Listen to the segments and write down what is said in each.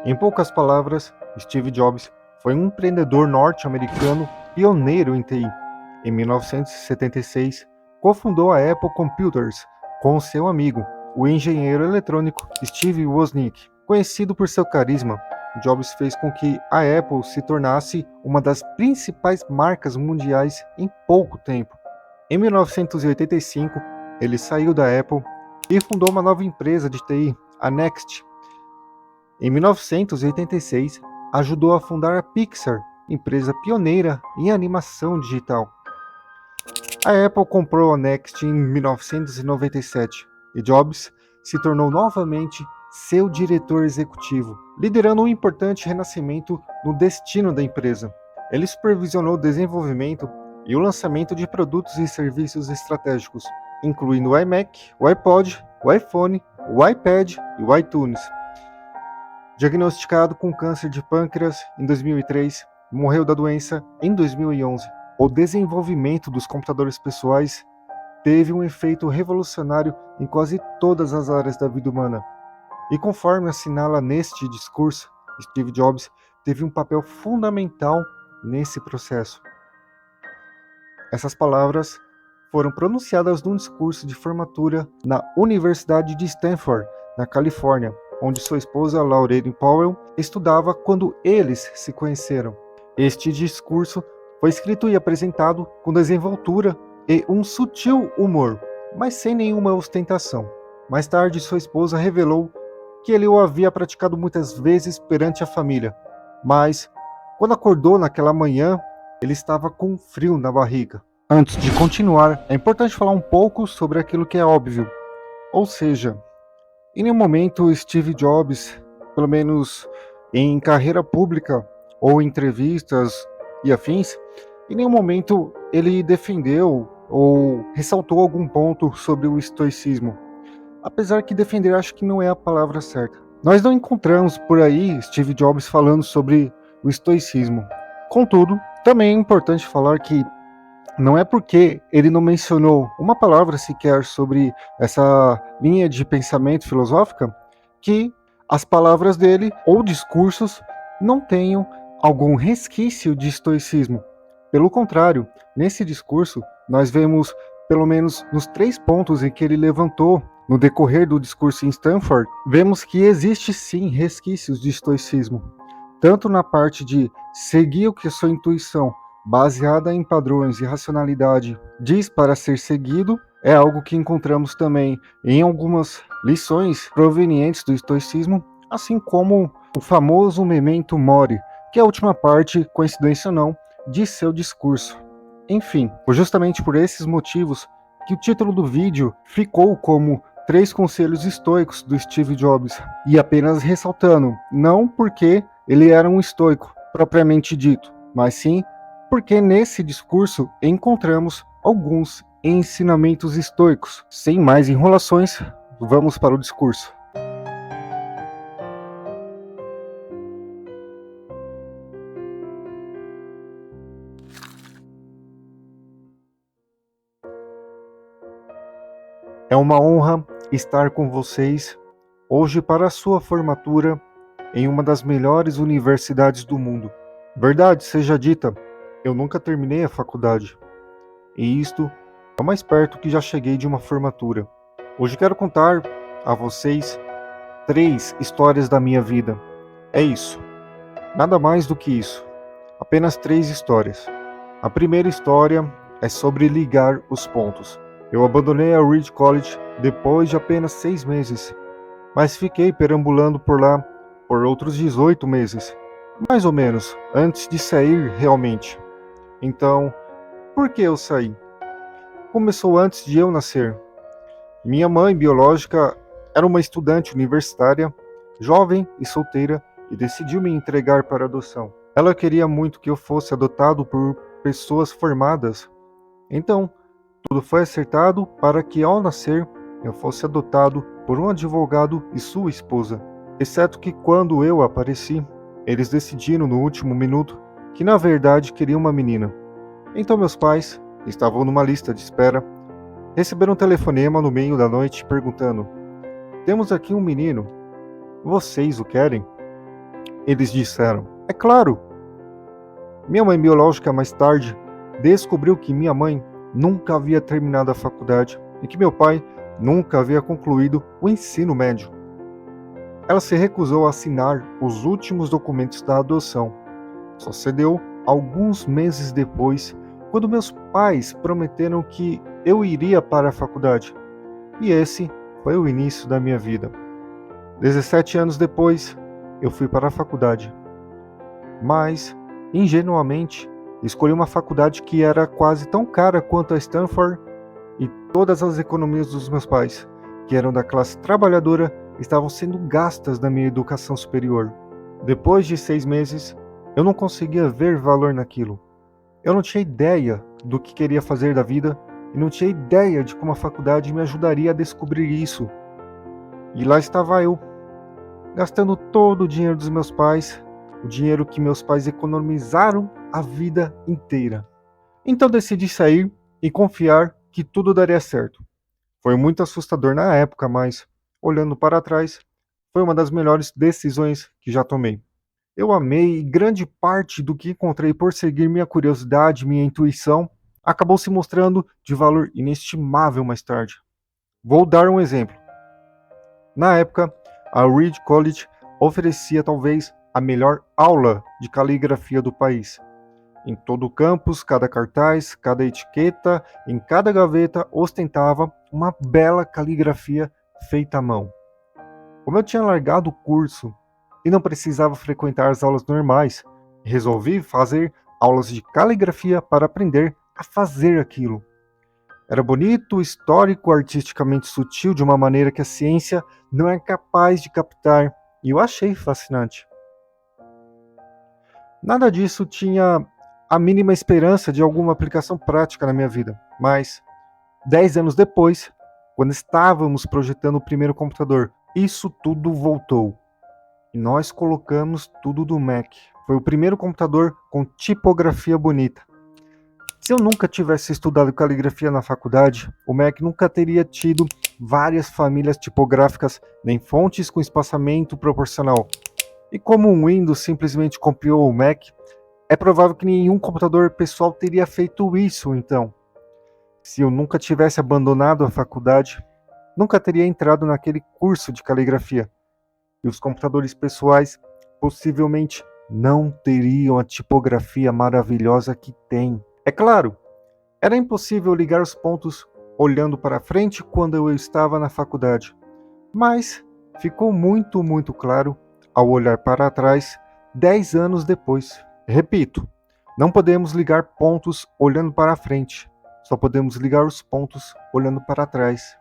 Em poucas palavras, Steve Jobs foi um empreendedor norte-americano pioneiro em TI. Em 1976, cofundou a Apple Computers com seu amigo, o engenheiro eletrônico Steve Wozniak. Conhecido por seu carisma, Jobs fez com que a Apple se tornasse uma das principais marcas mundiais em pouco tempo. Em 1985, ele saiu da Apple e fundou uma nova empresa de TI, a Next. Em 1986, ajudou a fundar a Pixar, empresa pioneira em animação digital. A Apple comprou a Next em 1997 e Jobs se tornou novamente seu diretor executivo, liderando um importante renascimento no destino da empresa. Ele supervisionou o desenvolvimento e o lançamento de produtos e serviços estratégicos, incluindo o iMac, o iPod, o iPhone, o iPad e o iTunes. Diagnosticado com câncer de pâncreas em 2003, morreu da doença em 2011. O desenvolvimento dos computadores pessoais teve um efeito revolucionário em quase todas as áreas da vida humana. E conforme assinala neste discurso, Steve Jobs teve um papel fundamental nesse processo. Essas palavras foram pronunciadas num discurso de formatura na Universidade de Stanford, na Califórnia, onde sua esposa Laureen Powell estudava quando eles se conheceram. Este discurso foi escrito e apresentado com desenvoltura e um sutil humor, mas sem nenhuma ostentação. Mais tarde, sua esposa revelou que ele o havia praticado muitas vezes perante a família, mas quando acordou naquela manhã, ele estava com frio na barriga. Antes de continuar, é importante falar um pouco sobre aquilo que é óbvio, ou seja, em nenhum momento Steve Jobs, pelo menos em carreira pública ou em entrevistas e afins, em nenhum momento ele defendeu ou ressaltou algum ponto sobre o estoicismo. Apesar que defender acho que não é a palavra certa. Nós não encontramos por aí Steve Jobs falando sobre o estoicismo. Contudo, também é importante falar que não é porque ele não mencionou uma palavra sequer sobre essa linha de pensamento filosófica que as palavras dele ou discursos não tenham algum resquício de estoicismo. Pelo contrário, nesse discurso, nós vemos, pelo menos nos 3 pontos em que ele levantou no decorrer do discurso em Stanford, vemos que existe sim resquícios de estoicismo, tanto na parte de seguir o que a sua intuição baseada em padrões e racionalidade diz para ser seguido, é algo que encontramos também em algumas lições provenientes do estoicismo, assim como o famoso memento mori, que é a última parte, coincidência ou não, de seu discurso. Enfim, foi justamente por esses motivos que o título do vídeo ficou como 3 conselhos estoicos do Steve Jobs, e apenas ressaltando, não porque ele era um estoico propriamente dito, mas sim porque nesse discurso encontramos alguns ensinamentos estoicos. Sem mais enrolações, vamos para o discurso. É uma honra estar com vocês hoje para a sua formatura em uma das melhores universidades do mundo. Verdade seja dita, eu nunca terminei a faculdade, e isto é o mais perto que já cheguei de uma formatura. Hoje quero contar a vocês 3 histórias da minha vida. É isso, nada mais do que isso. Apenas 3 histórias. A primeira história é sobre ligar os pontos. Eu abandonei a Reed College depois de apenas 6 meses, mas fiquei perambulando por lá por outros 18 meses, mais ou menos, antes de sair realmente. Então, por que eu saí? Começou antes de eu nascer. Minha mãe biológica era uma estudante universitária, jovem e solteira, e decidiu me entregar para adoção. Ela queria muito que eu fosse adotado por pessoas formadas. Então, tudo foi acertado para que ao nascer eu fosse adotado por um advogado e sua esposa. Exceto que quando eu apareci, eles decidiram no último minuto que na verdade queriam uma menina. Então meus pais estavam numa lista de espera, receberam um telefonema no meio da noite perguntando: "Temos aqui um menino, vocês o querem?" Eles disseram. É claro. Minha mãe biológica mais tarde descobriu que minha mãe nunca havia terminado a faculdade e que meu pai nunca havia concluído o ensino médio. Ela se recusou a assinar os últimos documentos da adoção. Só cedeu alguns meses depois, quando meus pais prometeram que eu iria para a faculdade. E esse foi o início da minha vida. 17 anos depois, eu fui para a faculdade. Mas, ingenuamente, escolhi uma faculdade que era quase tão cara quanto a Stanford e todas as economias dos meus pais, que eram da classe trabalhadora, estavam sendo gastas na minha educação superior. Depois de 6 meses, eu não conseguia ver valor naquilo. Eu não tinha ideia do que queria fazer da vida e não tinha ideia de como a faculdade me ajudaria a descobrir isso. E lá estava eu, gastando todo o dinheiro dos meus pais, o dinheiro que meus pais economizaram a vida inteira. Então decidi sair e confiar que tudo daria certo. Foi muito assustador na época, mas, olhando para trás, foi uma das melhores decisões que já tomei. Eu amei e grande parte do que encontrei por seguir minha curiosidade, minha intuição, acabou se mostrando de valor inestimável mais tarde. Vou dar um exemplo. Na época, a Reed College oferecia talvez a melhor aula de caligrafia do país. Em todo o campus, cada cartaz, cada etiqueta, em cada gaveta ostentava uma bela caligrafia feita à mão. Como eu tinha largado o curso e não precisava frequentar as aulas normais, resolvi fazer aulas de caligrafia para aprender a fazer aquilo. Era bonito, histórico, artisticamente sutil de uma maneira que a ciência não é capaz de captar, e eu achei fascinante. Nada disso tinha a mínima esperança de alguma aplicação prática na minha vida, mas 10 anos depois, quando estávamos projetando o primeiro computador, isso tudo voltou. E nós colocamos tudo do Mac. Foi o primeiro computador com tipografia bonita. Se eu nunca tivesse estudado caligrafia na faculdade, o Mac nunca teria tido várias famílias tipográficas nem fontes com espaçamento proporcional. E como o Windows simplesmente copiou o Mac, é provável que nenhum computador pessoal teria feito isso, então. Se eu nunca tivesse abandonado a faculdade, nunca teria entrado naquele curso de caligrafia. E os computadores pessoais possivelmente não teriam a tipografia maravilhosa que têm. É claro, era impossível ligar os pontos olhando para frente quando eu estava na faculdade, mas ficou muito claro ao olhar para trás 10 anos depois. Repito, não podemos ligar pontos olhando para frente, só podemos ligar os pontos olhando para trás.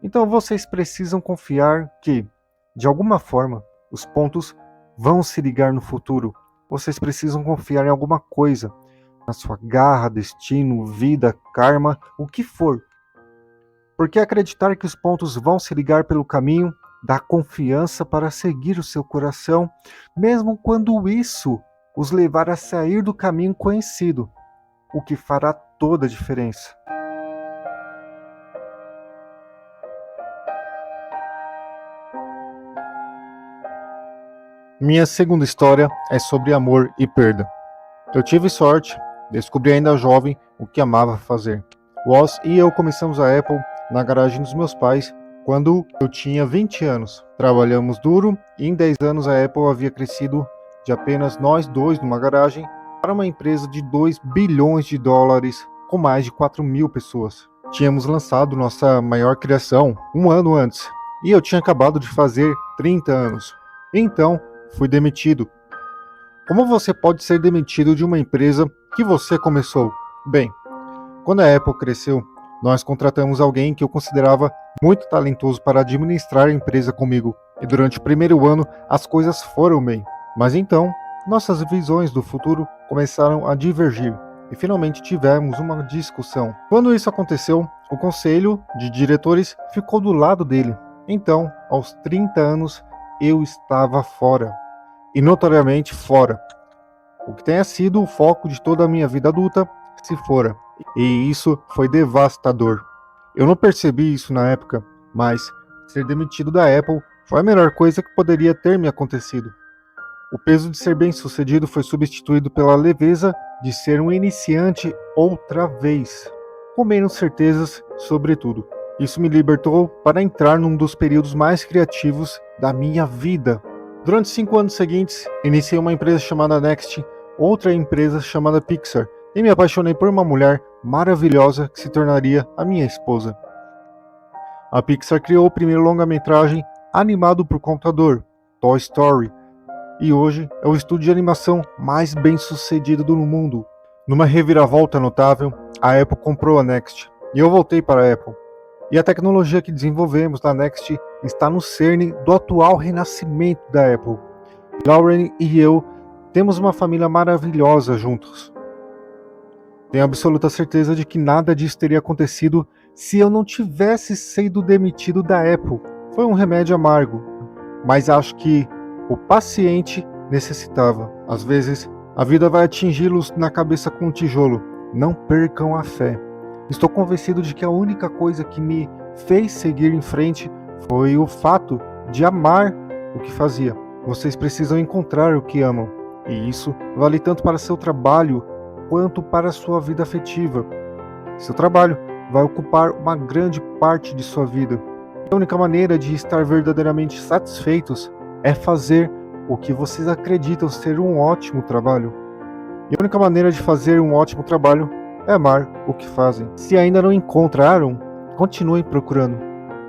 Então vocês precisam confiar que, de alguma forma, os pontos vão se ligar no futuro. Vocês precisam confiar em alguma coisa, na sua garra, destino, vida, karma, o que for. Porque acreditar que os pontos vão se ligar pelo caminho dá confiança para seguir o seu coração, mesmo quando isso os levar a sair do caminho conhecido, o que fará toda a diferença. Minha segunda história é sobre amor e perda. Eu tive sorte, descobri ainda jovem o que amava fazer. Woz e eu começamos a Apple na garagem dos meus pais quando eu tinha 20 anos. Trabalhamos duro e em 10 anos a Apple havia crescido de apenas nós dois numa garagem para uma empresa de 2 bilhões de dólares com mais de 4.000 pessoas. Tínhamos lançado nossa maior criação um ano antes e eu tinha acabado de fazer 30 anos. Então, fui demitido. Como você pode ser demitido de uma empresa que você começou? Bem, quando a Apple cresceu, nós contratamos alguém que eu considerava muito talentoso para administrar a empresa comigo. E durante o primeiro ano, as coisas foram bem. Mas então, nossas visões do futuro começaram a divergir. E finalmente tivemos uma discussão. Quando isso aconteceu, o conselho de diretores ficou do lado dele. Então, aos 30 anos, eu estava fora. E notoriamente fora. O que tenha sido o foco de toda a minha vida adulta se fora. E isso foi devastador. Eu não percebi isso na época, mas ser demitido da Apple foi a melhor coisa que poderia ter me acontecido. O peso de ser bem-sucedido foi substituído pela leveza de ser um iniciante outra vez, com menos certezas sobre tudo. Isso me libertou para entrar num dos períodos mais criativos da minha vida. Durante 5 anos seguintes, iniciei uma empresa chamada Next, outra empresa chamada Pixar, e me apaixonei por uma mulher maravilhosa que se tornaria a minha esposa. A Pixar criou o primeiro longa-metragem animado por computador, Toy Story, e hoje é o estúdio de animação mais bem-sucedido do mundo. Numa reviravolta notável, a Apple comprou a Next, e eu voltei para a Apple. E a tecnologia que desenvolvemos na Next está no cerne do atual renascimento da Apple. Lauren e eu temos uma família maravilhosa juntos. Tenho absoluta certeza de que nada disso teria acontecido se eu não tivesse sido demitido da Apple. Foi um remédio amargo, mas acho que o paciente necessitava. Às vezes, a vida vai atingi-los na cabeça com um tijolo. Não percam a fé. Estou convencido de que a única coisa que me fez seguir em frente foi o fato de amar o que fazia. Vocês precisam encontrar o que amam, e isso vale tanto para seu trabalho quanto para sua vida afetiva. Seu trabalho vai ocupar uma grande parte de sua vida. A única maneira de estar verdadeiramente satisfeitos é fazer o que vocês acreditam ser um ótimo trabalho. E a única maneira de fazer um ótimo trabalho é amar o que fazem. Se ainda não encontraram, continuem procurando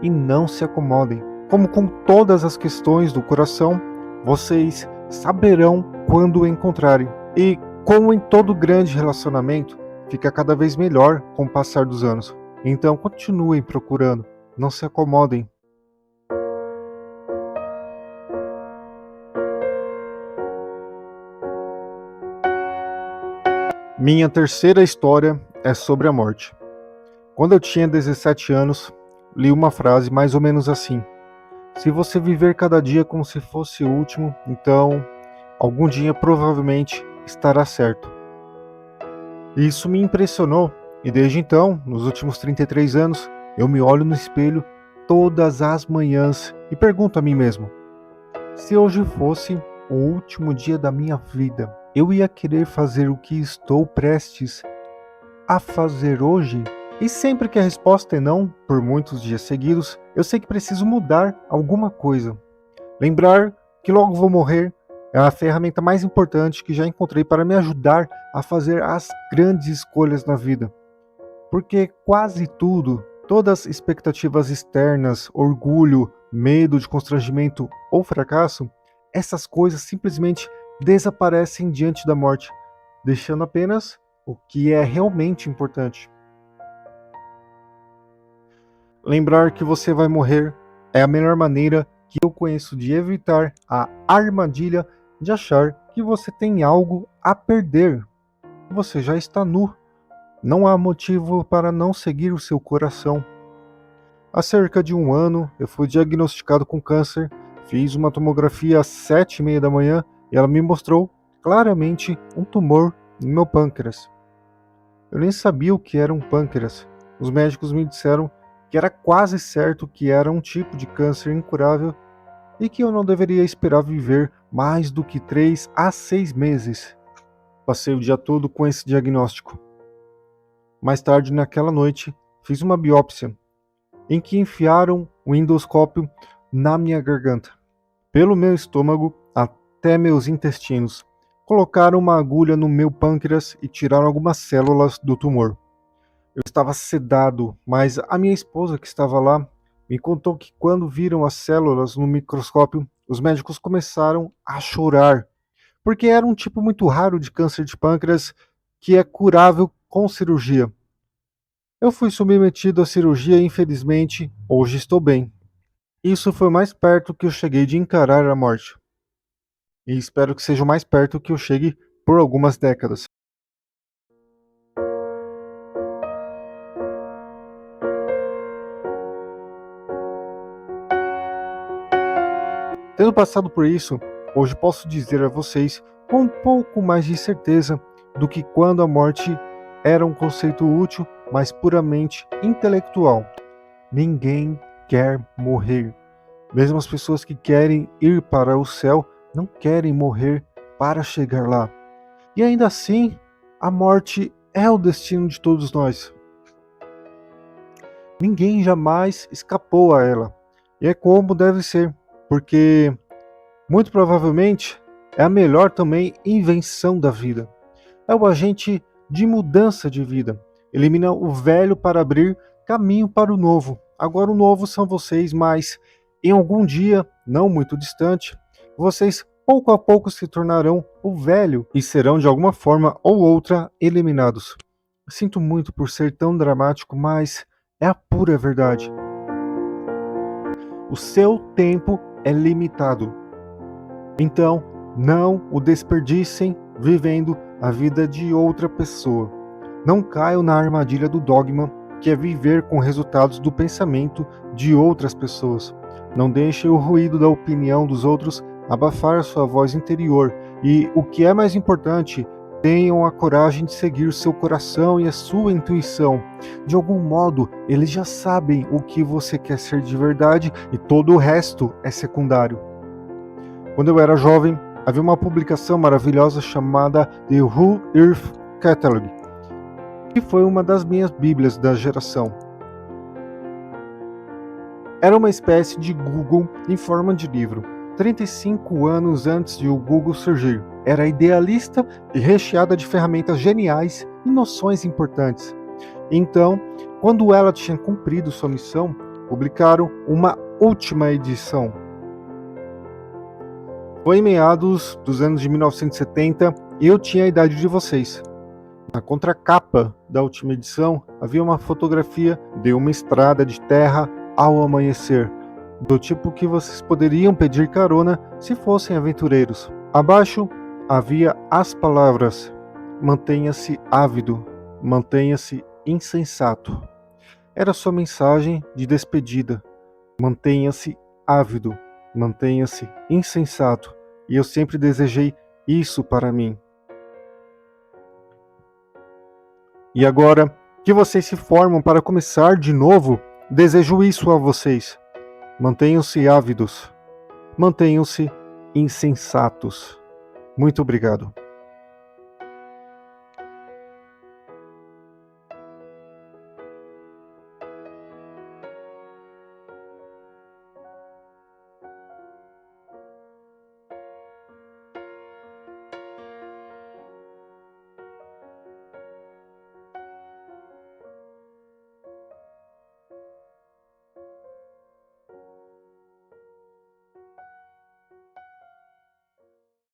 e não se acomodem. Como com todas as questões do coração, vocês saberão quando o encontrarem. E como em todo grande relacionamento, fica cada vez melhor com o passar dos anos. Então continuem procurando, não se acomodem. Minha terceira história é sobre a morte. Quando eu tinha 17 anos, li uma frase mais ou menos assim: se você viver cada dia como se fosse o último, então algum dia provavelmente estará certo. Isso me impressionou e desde então, nos últimos 33 anos, eu me olho no espelho todas as manhãs e pergunto a mim mesmo: se hoje fosse o último dia da minha vida, eu ia querer fazer o que estou prestes a fazer hoje? E sempre que a resposta é não, por muitos dias seguidos, eu sei que preciso mudar alguma coisa. Lembrar que logo vou morrer é a ferramenta mais importante que já encontrei para me ajudar a fazer as grandes escolhas na vida. Porque quase tudo, todas as expectativas externas, orgulho, medo de constrangimento ou fracasso, essas coisas simplesmente desaparecem diante da morte, deixando apenas o que é realmente importante. Lembrar que você vai morrer é a melhor maneira que eu conheço de evitar a armadilha de achar que você tem algo a perder. Você já está nu. Não há motivo para não seguir o seu coração. Há cerca de 1 ano, eu fui diagnosticado com câncer, fiz uma tomografia às 7h30 da manhã e ela me mostrou claramente um tumor no meu pâncreas. Eu nem sabia o que era um pâncreas. Os médicos me disseram que era quase certo que era um tipo de câncer incurável e que eu não deveria esperar viver mais do que 3 a 6 meses. Passei o dia todo com esse diagnóstico. Mais tarde naquela noite, fiz uma biópsia, em que enfiaram um endoscópio na minha garganta, pelo meu estômago até meus intestinos. Colocaram uma agulha no meu pâncreas e tiraram algumas células do tumor. Eu estava sedado, mas a minha esposa que estava lá me contou que quando viram as células no microscópio, os médicos começaram a chorar, porque era um tipo muito raro de câncer de pâncreas que é curável com cirurgia. Eu fui submetido à cirurgia e infelizmente hoje estou bem. Isso foi o mais perto que eu cheguei de encarar a morte. E espero que seja o mais perto que eu chegue por algumas décadas. Tendo passado por isso, hoje posso dizer a vocês com um pouco mais de certeza do que quando a morte era um conceito útil, mas puramente intelectual. Ninguém quer morrer. Mesmo as pessoas que querem ir para o céu não querem morrer para chegar lá. E ainda assim, a morte é o destino de todos nós. Ninguém jamais escapou a ela. E é como deve ser, porque muito provavelmente é a melhor também invenção da vida. É o agente de mudança de vida. Elimina o velho para abrir caminho para o novo. Agora o novo são vocês, mas em algum dia, não muito distante, vocês pouco a pouco se tornarão o velho e serão de alguma forma ou outra eliminados. Sinto muito por ser tão dramático, mas é a pura verdade. O seu tempo é limitado. Então, não o desperdicem vivendo a vida de outra pessoa. Não caiam na armadilha do dogma, que é viver com resultados do pensamento de outras pessoas. Não deixem o ruído da opinião dos outros abafar a sua voz interior. E, o que é mais importante, tenham a coragem de seguir o seu coração e a sua intuição. De algum modo, eles já sabem o que você quer ser de verdade e todo o resto é secundário. Quando eu era jovem, havia uma publicação maravilhosa chamada The Whole Earth Catalog, que foi uma das minhas bíblias da geração. Era uma espécie de Google em forma de livro. 35 anos antes de o Google surgir, era idealista e recheada de ferramentas geniais e noções importantes. Então, quando ela tinha cumprido sua missão, publicaram uma última edição. Foi em meados dos anos de 1970 e eu tinha a idade de vocês. Na contracapa da última edição havia uma fotografia de uma estrada de terra ao amanhecer, do tipo que vocês poderiam pedir carona se fossem aventureiros. Abaixo havia as palavras: mantenha-se ávido, mantenha-se insensato. Era sua mensagem de despedida. Mantenha-se ávido, mantenha-se insensato. E eu sempre desejei isso para mim. E agora que vocês se formam para começar de novo, desejo isso a vocês. Mantenham-se ávidos, mantenham-se insensatos. Muito obrigado.